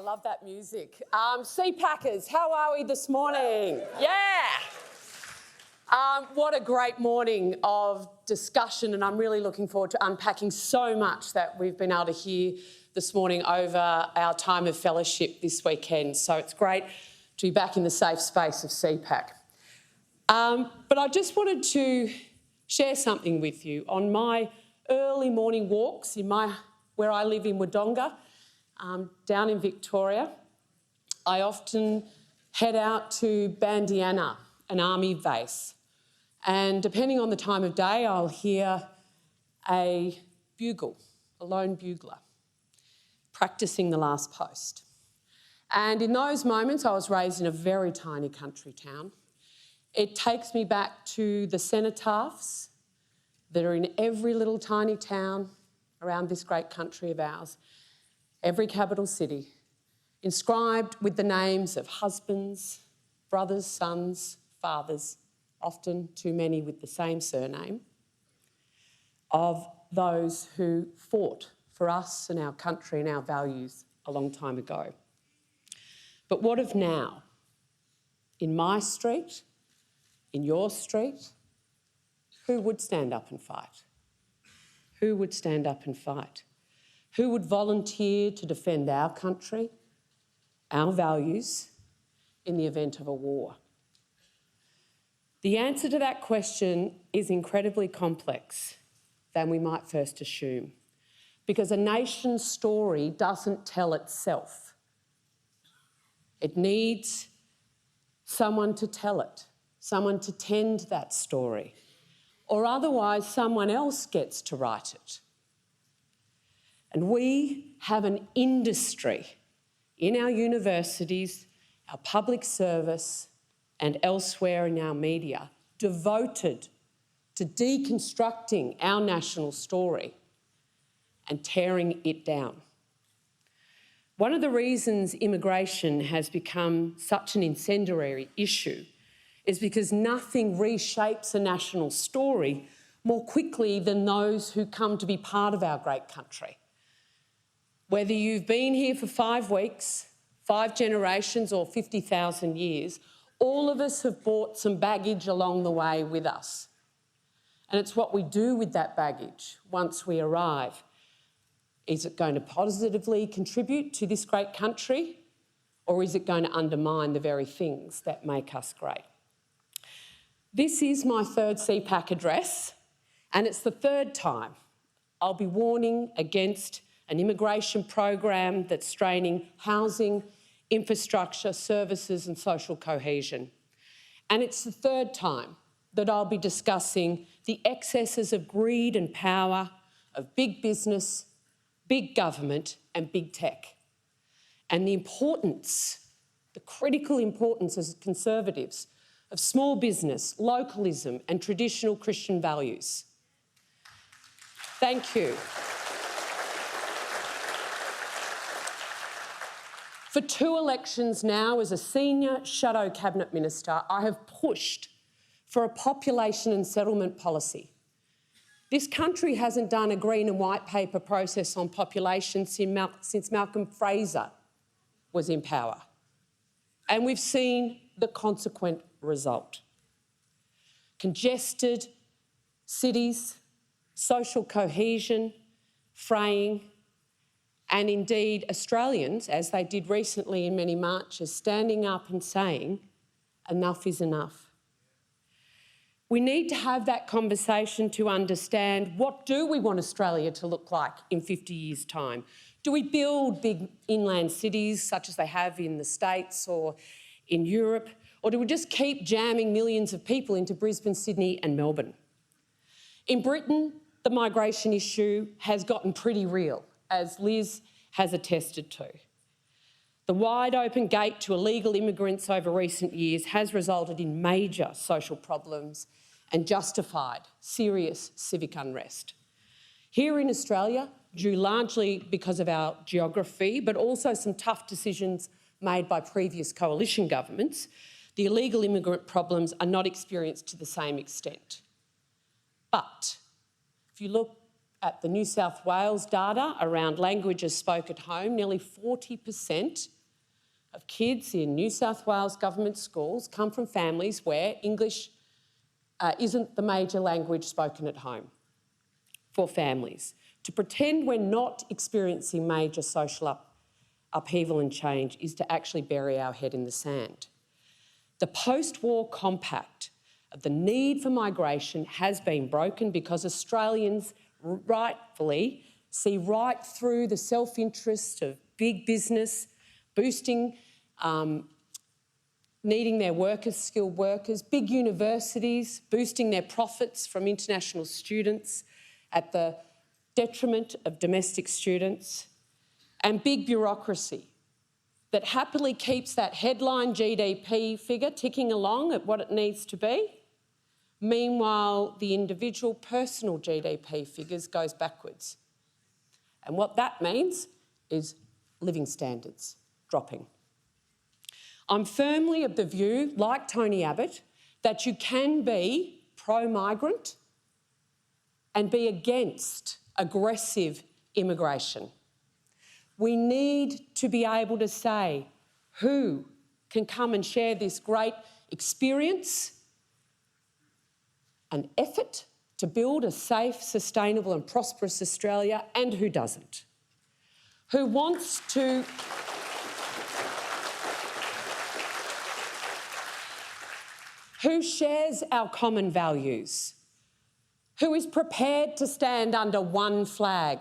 love that music. CPACers, how are we this morning? Yeah! What a great morning of discussion, and I'm really looking forward to unpacking so much that we've been able to hear this morning over our time of fellowship this weekend. So it's great to be back in the safe space of CPAC. But I just wanted to share something with you. On my early morning walks where I live in Wodonga, down in Victoria, I often head out to Bandiana, an army base. And depending on the time of day, I'll hear a bugle, a lone bugler, practising the last post. And in those moments, I was raised in a very tiny country town. It takes me back to the cenotaphs that are in every little tiny town around this great country of ours, every capital city, inscribed with the names of husbands, brothers, sons, fathers, often too many with the same surname, of those who fought for us and our country and our values a long time ago. But what of now? In my street, in your street, who would stand up and fight? Who would stand up and fight? Who would volunteer to defend our country, our values, in the event of a war? The answer to that question is incredibly complex than we might first assume, because a nation's story doesn't tell itself. It needs someone to tell it, someone to tend that story, or otherwise someone else gets to write it. And we have an industry in our universities, our public service, and elsewhere in our media devoted to deconstructing our national story and tearing it down. One of the reasons immigration has become such an incendiary issue is because nothing reshapes a national story more quickly than those who come to be part of our great country. Whether you've been here for 5 weeks, 5 generations, or 50,000 years, all of us have brought some baggage along the way with us. And it's what we do with that baggage once we arrive. Is it going to positively contribute to this great country, or is it going to undermine the very things that make us great? This is my 3rd CPAC address, and it's the 3rd time I'll be warning against an immigration program that's straining housing, infrastructure, services and social cohesion. And it's the 3rd time that I'll be discussing the excesses of greed and power of big business, big government and big tech, and the importance, the critical importance as conservatives of small business, localism and traditional Christian values. Thank you. For 2 elections now, as a senior shadow cabinet minister, I have pushed for a population and settlement policy. This country hasn't done a green and white paper process on population since Malcolm Fraser was in power. And we've seen the consequent result. Congested cities, social cohesion, fraying, and indeed Australians, as they did recently in many marches, standing up and saying, enough is enough. We need to have that conversation to understand, what do we want Australia to look like in 50 years' time? Do we build big inland cities such as they have in the States or in Europe? Or do we just keep jamming millions of people into Brisbane, Sydney and Melbourne? In Britain, the migration issue has gotten pretty real, as Liz has attested to. The wide open gate to illegal immigrants over recent years has resulted in major social problems and justified serious civic unrest. Here in Australia, due largely because of our geography, but also some tough decisions made by previous coalition governments, the illegal immigrant problems are not experienced to the same extent. But if you look at the New South Wales data around languages spoke at home, nearly 40% of kids in New South Wales government schools come from families where English isn't the major language spoken at home for families. To pretend we're not experiencing major social upheaval and change is to actually bury our head in the sand. The post-war compact of the need for migration has been broken because Australians rightfully see right through the self-interest of big business, boosting, needing their workers, skilled workers, big universities, boosting their profits from international students at the detriment of domestic students, and big bureaucracy that happily keeps that headline GDP figure ticking along at what it needs to be. Meanwhile, the individual personal GDP figures goes backwards. And what that means is living standards dropping. I'm firmly of the view, like Tony Abbott, that you can be pro-migrant and be against aggressive immigration. We need to be able to say who can come and share this great experience and effort to build a safe, sustainable and prosperous Australia, and who doesn't. Who wants to... who shares our common values, who is prepared to stand under one flag.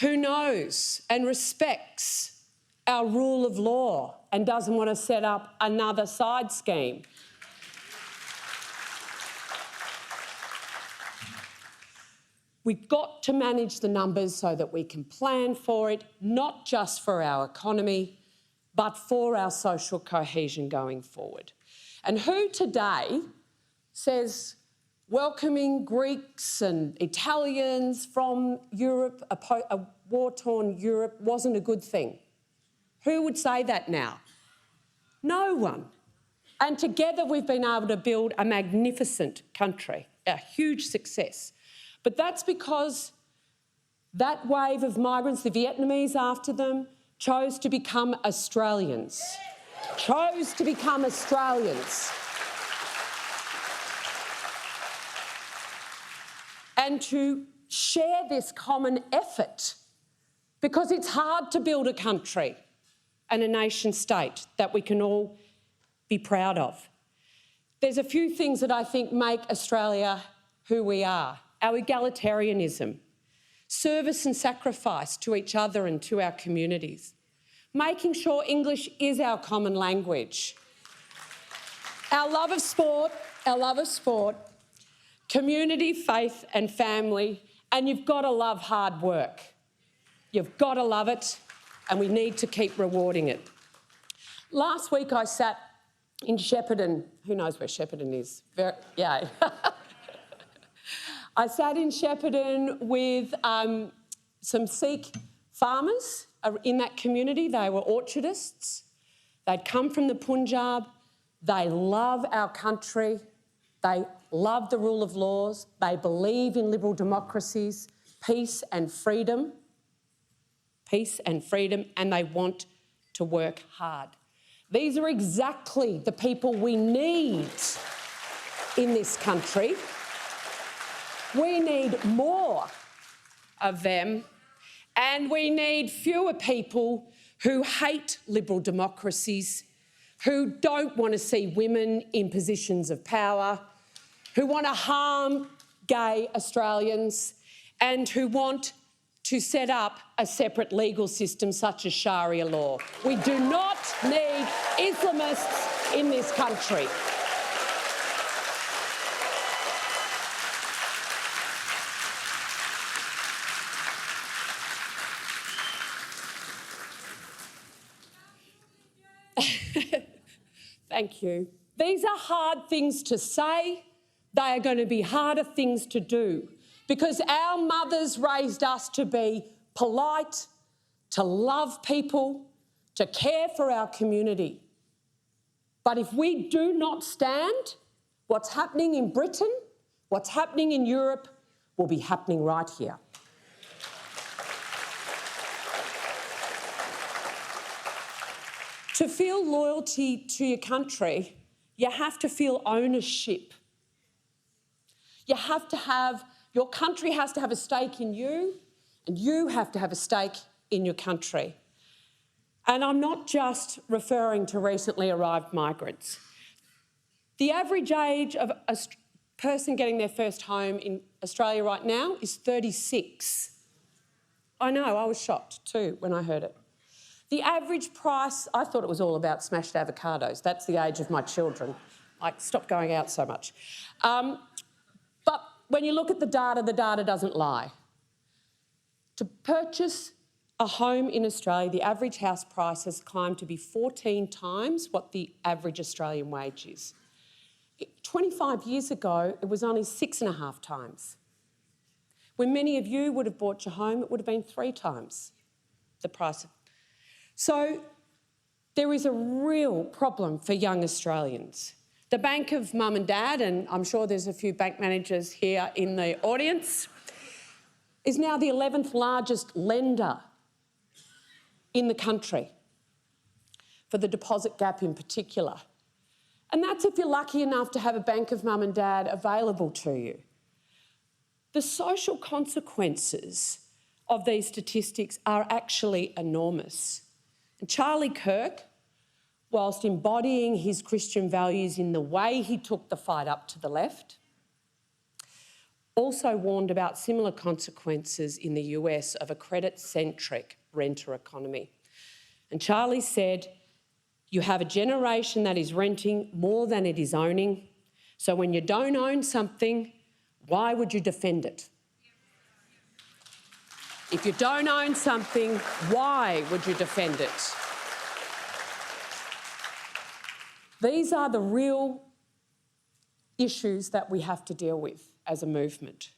Who knows and respects our rule of law and doesn't want to set up another side scheme. We've got to manage the numbers so that we can plan for it, not just for our economy, but for our social cohesion going forward. And who today says welcoming Greeks and Italians from Europe, a war-torn Europe, wasn't a good thing? Who would say that now? No one. And together we've been able to build a magnificent country, a huge success. But that's because that wave of migrants, the Vietnamese after them, chose to become Australians. Chose to become Australians. And to share this common effort, because it's hard to build a country and a nation state that we can all be proud of. There's a few things that I think make Australia who we are. Our egalitarianism, service and sacrifice to each other and to our communities, making sure English is our common language, our love of sport, community, faith and family, and you've got to love hard work. You've got to love it, and we need to keep rewarding it. Last week I sat in Shepparton. Who knows where Shepparton is? Yeah. I sat in Shepparton with some Sikh farmers in that community. They were orchardists. They'd come from the Punjab. They love our country. They love the rule of laws. They believe in liberal democracies, peace and freedom, and they want to work hard. These are exactly the people we need in this country. We need more of them, and we need fewer people who hate liberal democracies, who don't want to see women in positions of power, who want to harm gay Australians, and who want to set up a separate legal system such as Sharia law. We do not need Islamists in this country. Thank you. These are hard things to say. They are going to be harder things to do because our mothers raised us to be polite, to love people, to care for our community. But if we do not stand, what's happening in Britain, what's happening in Europe will be happening right here. To feel loyalty to your country, you have to feel ownership. Your country has to have a stake in you, and you have to have a stake in your country. And I'm not just referring to recently arrived migrants. The average age of a person getting their first home in Australia right now is 36. I know, I was shocked too when I heard it. The average price, I thought it was all about smashed avocados. That's the age of my children. I stopped going out so much. But when you look at the data doesn't lie. To purchase a home in Australia, the average house price has climbed to be 14 times what the average Australian wage is. 25 years ago, it was only 6.5 times. When many of you would have bought your home, it would have been 3 times the price. So there is a real problem for young Australians. The Bank of Mum and Dad, and I'm sure there's a few bank managers here in the audience, is now the 11th largest lender in the country for the deposit gap in particular. And that's if you're lucky enough to have a Bank of Mum and Dad available to you. The social consequences of these statistics are actually enormous. And Charlie Kirk, whilst embodying his Christian values in the way he took the fight up to the left, also warned about similar consequences in the US of a credit-centric renter economy. And Charlie said, you have a generation that is renting more than it is owning. So when you don't own something, why would you defend it? If you don't own something, why would you defend it? These are the real issues that we have to deal with as a movement.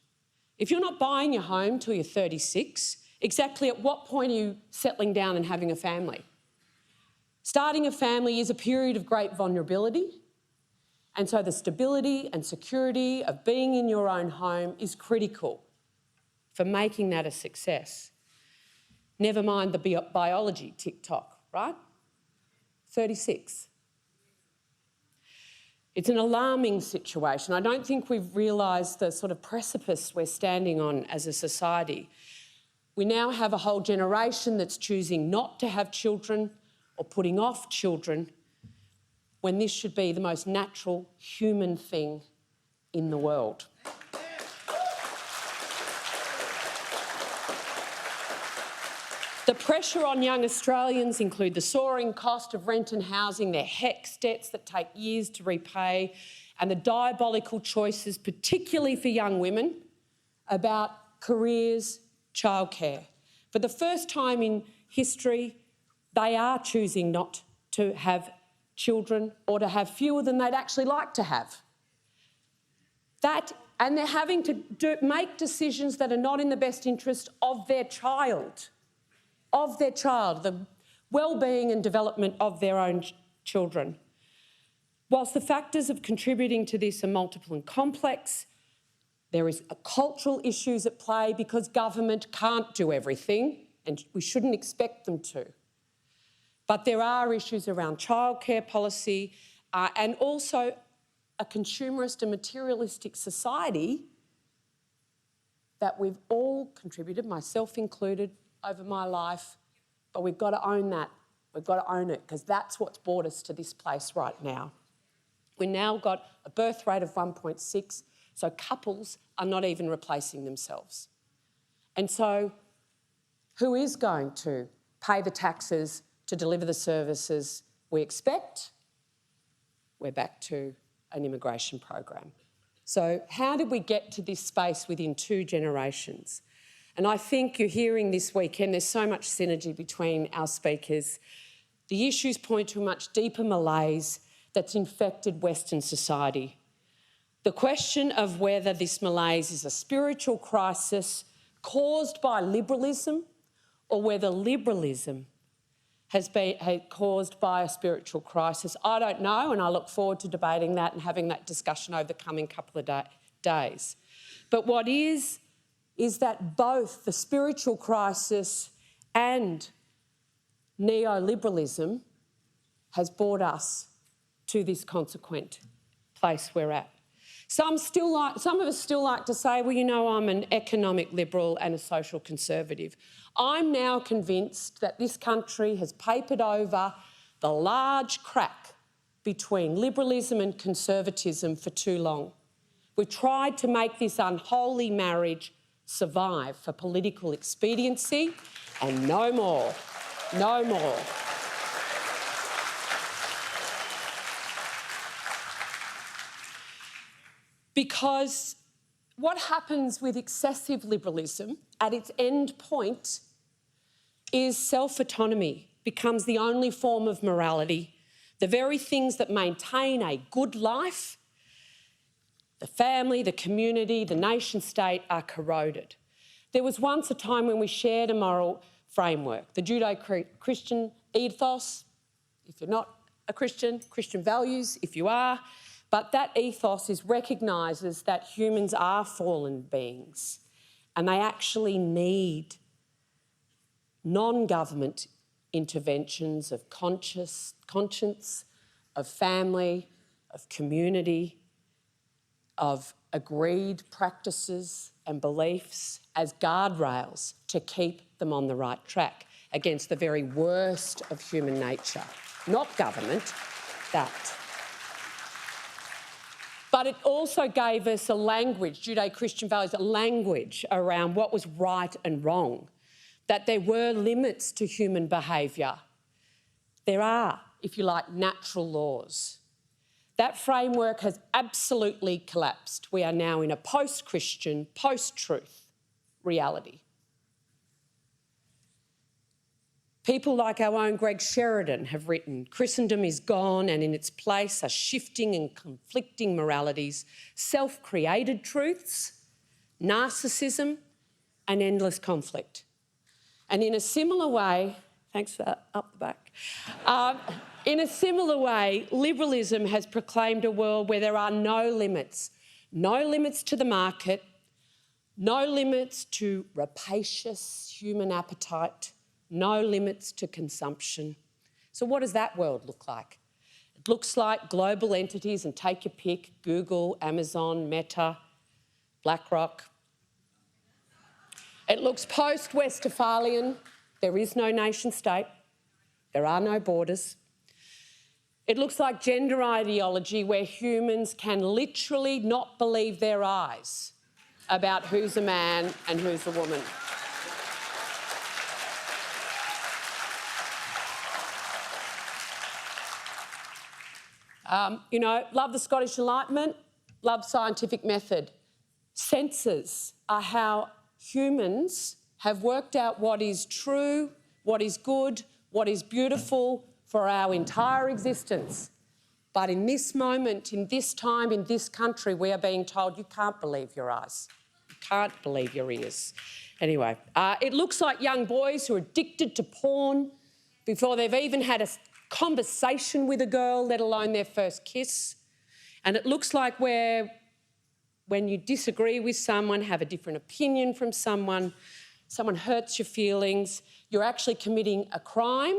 If you're not buying your home till you're 36, exactly at what point are you settling down and having a family? Starting a family is a period of great vulnerability, and so the stability and security of being in your own home is critical for making that a success. Never mind the biology tick-tock, right? 36. It's an alarming situation. I don't think we've realised the sort of precipice we're standing on as a society. We now have a whole generation that's choosing not to have children or putting off children when this should be the most natural human thing in the world. The pressure on young Australians include the soaring cost of rent and housing, their HECS debts that take years to repay, and the diabolical choices, particularly for young women, about careers, childcare. For the first time in history, they are choosing not to have children or to have fewer than they'd actually like to have. And they're having to make decisions that are not in the best interest of their child, the well-being and development of their own children. Whilst the factors of contributing to this are multiple and complex, there is cultural issues at play because government can't do everything, and we shouldn't expect them to. But there are issues around childcare policy and also a consumerist and materialistic society that we've all contributed, myself included, over my life, but we've got to own that. We've got to own it because that's what's brought us to this place right now. We've now got a birth rate of 1.6, so couples are not even replacing themselves. And so who is going to pay the taxes to deliver the services we expect? We're back to an immigration program. So how did we get to this space within 2 generations? And I think you're hearing this weekend, there's so much synergy between our speakers. The issues point to a much deeper malaise that's infected Western society. The question of whether this malaise is a spiritual crisis caused by liberalism or whether liberalism has been caused by a spiritual crisis, I don't know, and I look forward to debating that and having that discussion over the coming couple of days. But what is that both the spiritual crisis and neoliberalism has brought us to this consequent place we're at. Some of us still like to say, well, you know, I'm an economic liberal and a social conservative. I'm now convinced that this country has papered over the large crack between liberalism and conservatism for too long. We've tried to make this unholy marriage survive for political expediency, and no more, no more. Because what happens with excessive liberalism at its end point is self-autonomy becomes the only form of morality. The very things that maintain a good life, the family, the community, the nation-state, are corroded. There was once a time when we shared a moral framework, the Judeo-Christian ethos, if you're not a Christian, Christian values, if you are, but that ethos recognises that humans are fallen beings and they actually need non-government interventions of conscience, of family, of community, of agreed practices and beliefs as guardrails to keep them on the right track against the very worst of human nature. Not government, that. But it also gave us a language, Judeo-Christian values, a language around what was right and wrong, that there were limits to human behaviour. There are, if you like, natural laws. That framework has absolutely collapsed. We are now in a post-Christian, post-truth reality. People like our own Greg Sheridan have written, Christendom is gone and in its place are shifting and conflicting moralities, self-created truths, narcissism and endless conflict. And in a similar way, thanks for that, up the back, in a similar way, liberalism has proclaimed a world where there are no limits to the market, no limits to rapacious human appetite, no limits to consumption. So what does that world look like? It looks like global entities, and take your pick, Google, Amazon, Meta, BlackRock. It looks post-Westphalian. There is no nation state. There are no borders. It looks like gender ideology where humans can literally not believe their eyes about who's a man and who's a woman. You know, love the Scottish Enlightenment, love scientific method. Senses are how humans have worked out what is true, what is good, what is beautiful for our entire existence. But in this moment, in this time, in this country, we are being told you can't believe your eyes. You can't believe your ears. Anyway, it looks like young boys who are addicted to porn before they've even had a conversation with a girl, let alone their first kiss. And it looks like when you disagree with someone, have a different opinion from someone hurts your feelings, you're actually committing a crime.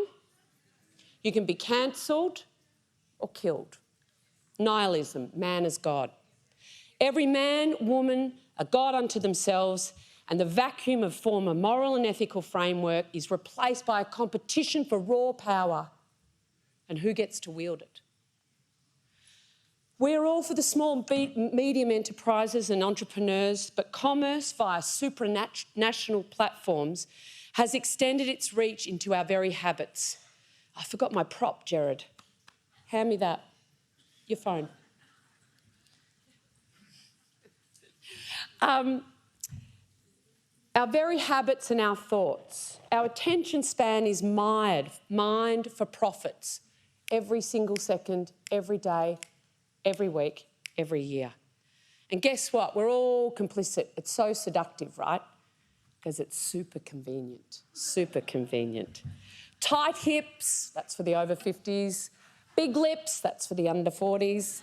You can be cancelled or killed. Nihilism, man as God. Every man, woman, a God unto themselves, and the vacuum of former moral and ethical framework is replaced by a competition for raw power and who gets to wield it. We're all for the small, medium enterprises and entrepreneurs, but commerce via supranational platforms has extended its reach into our very habits. I forgot my prop, Jared. Hand me that. Your phone. Our very habits and our thoughts. Our attention span is mined for profits every single second, every day, every week, every year. And guess what? We're all complicit. It's so seductive, right? Because it's super convenient, super convenient. Tight hips, that's for the over 50s. Big lips, that's for the under 40s.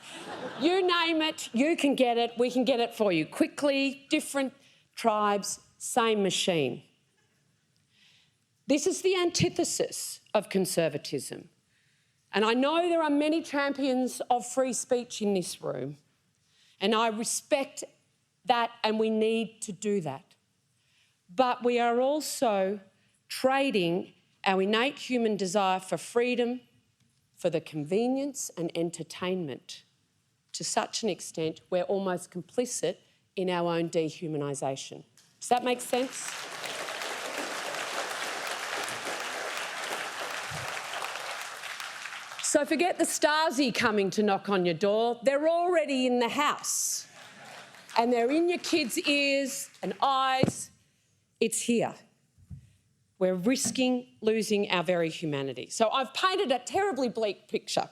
You name it, you can get it, we can get it for you. Quickly, different tribes, same machine. This is the antithesis of conservatism. And I know there are many champions of free speech in this room, and I respect that, and we need to do that. But we are also trading our innate human desire for freedom, for the convenience and entertainment to such an extent we're almost complicit in our own dehumanisation. Does that make sense? So forget the Stasi coming to knock on your door. They're already in the house. And they're in your kids' ears and eyes. It's here. We're risking losing our very humanity. So I've painted a terribly bleak picture.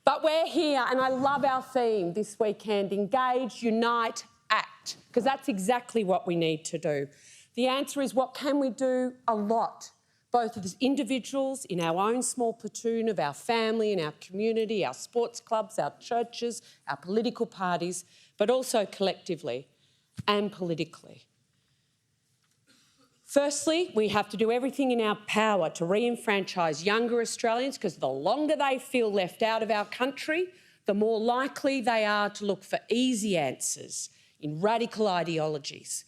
But we're here, and I love our theme this weekend, engage, unite, act, because that's exactly what we need to do. The answer is, what can we do? A lot, both as individuals, in our own small platoon of our family and our community, our sports clubs, our churches, our political parties, but also collectively and politically. Firstly, we have to do everything in our power to re-enfranchise younger Australians, because the longer they feel left out of our country, the more likely they are to look for easy answers in radical ideologies.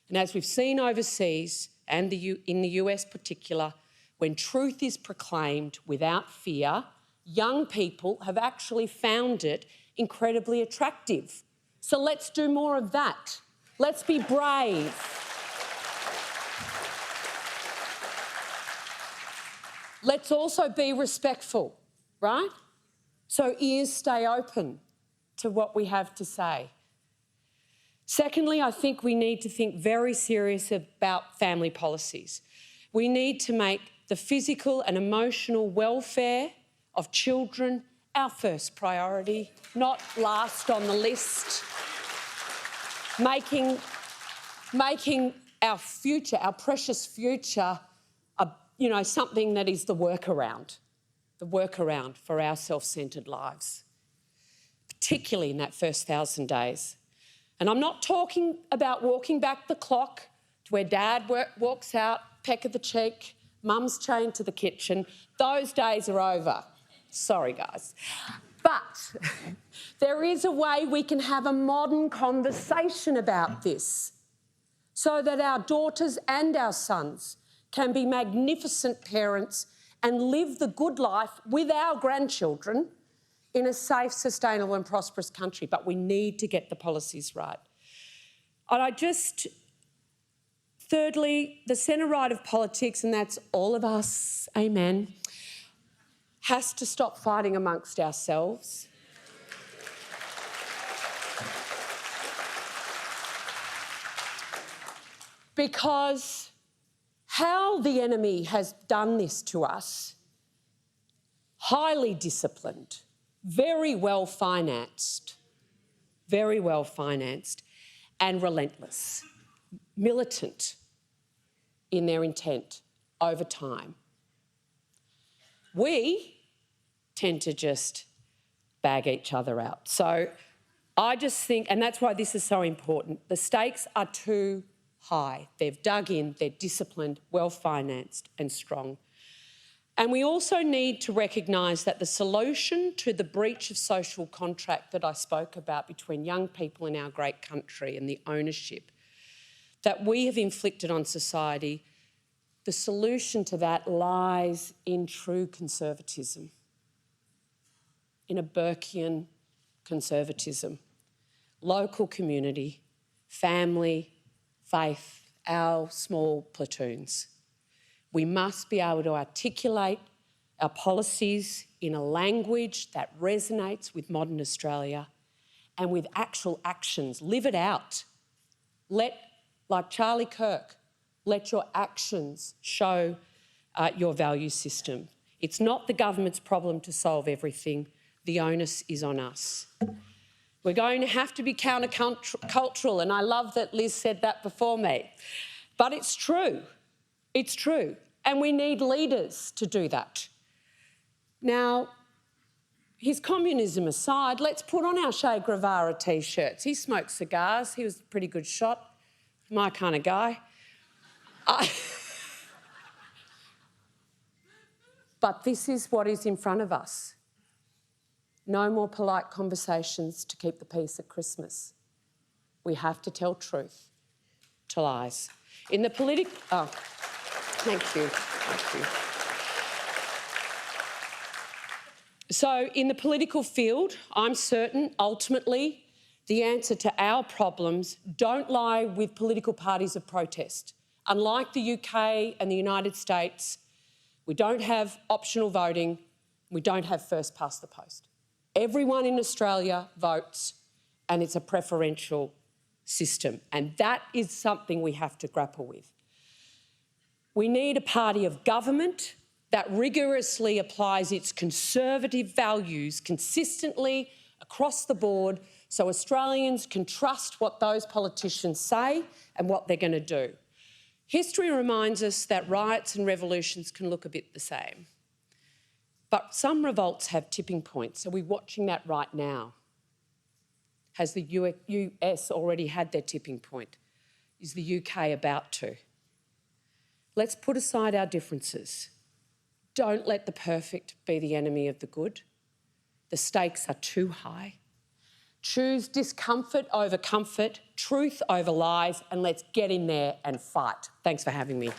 And as we've seen overseas, and in the US particular, when truth is proclaimed without fear, young people have actually found it incredibly attractive. So let's do more of that. Let's be brave. Let's also be respectful, right? So ears stay open to what we have to say. Secondly, I think we need to think very serious about family policies. We need to make the physical and emotional welfare of children our first priority, not last on the list. Making our future, our precious future, something that is the workaround for our self-centred lives, particularly in that first 1,000 days. And I'm not talking about walking back the clock to where Dad walks out, peck of the cheek, Mum's chained to the kitchen. Those days are over. Sorry, guys. But there is a way we can have a modern conversation about this so that our daughters and our sons can be magnificent parents and live the good life with our grandchildren in a safe, sustainable and prosperous country. But we need to get the policies right. And thirdly, the centre-right of politics, and that's all of us, amen, has to stop fighting amongst ourselves. Because how the enemy has done this to us, highly disciplined, very well financed, and relentless, militant in their intent over time. We tend to just bag each other out. So I just think, and that's why this is so important, the stakes are too high. They've dug in, they're disciplined, well-financed and strong. And we also need to recognise that the solution to the breach of social contract that I spoke about between young people in our great country and the ownership that we have inflicted on society, the solution to that lies in true conservatism, in a Burkean conservatism. Local community, family, faith, our small platoons. We must be able to articulate our policies in a language that resonates with modern Australia and with actual actions. Live it out. Like Charlie Kirk, let your actions show your value system. It's not the government's problem to solve everything. The onus is on us. We're going to have to be countercultural, and I love that Liz said that before me. But it's true. It's true. And we need leaders to do that. Now, his communism aside, let's put on our Che Guevara T-shirts. He smoked cigars. He was a pretty good shot. My kind of guy. But this is what is in front of us. No more polite conversations to keep the peace at Christmas. We have to tell truth to lies. In the political... Oh, thank you. Thank you. So in the political field, I'm certain, ultimately, the answer to our problems don't lie with political parties of protest. Unlike the UK and the United States, we don't have optional voting, we don't have first past the post. Everyone in Australia votes, and it's a preferential system, and that is something we have to grapple with. We need a party of government that rigorously applies its conservative values consistently across the board so Australians can trust what those politicians say and what they're going to do. History reminds us that riots and revolutions can look a bit the same. But some revolts have tipping points. Are we watching that right now? Has the US already had their tipping point? Is the UK about to? Let's put aside our differences. Don't let the perfect be the enemy of the good. The stakes are too high. Choose discomfort over comfort, truth over lies, and let's get in there and fight. Thanks for having me.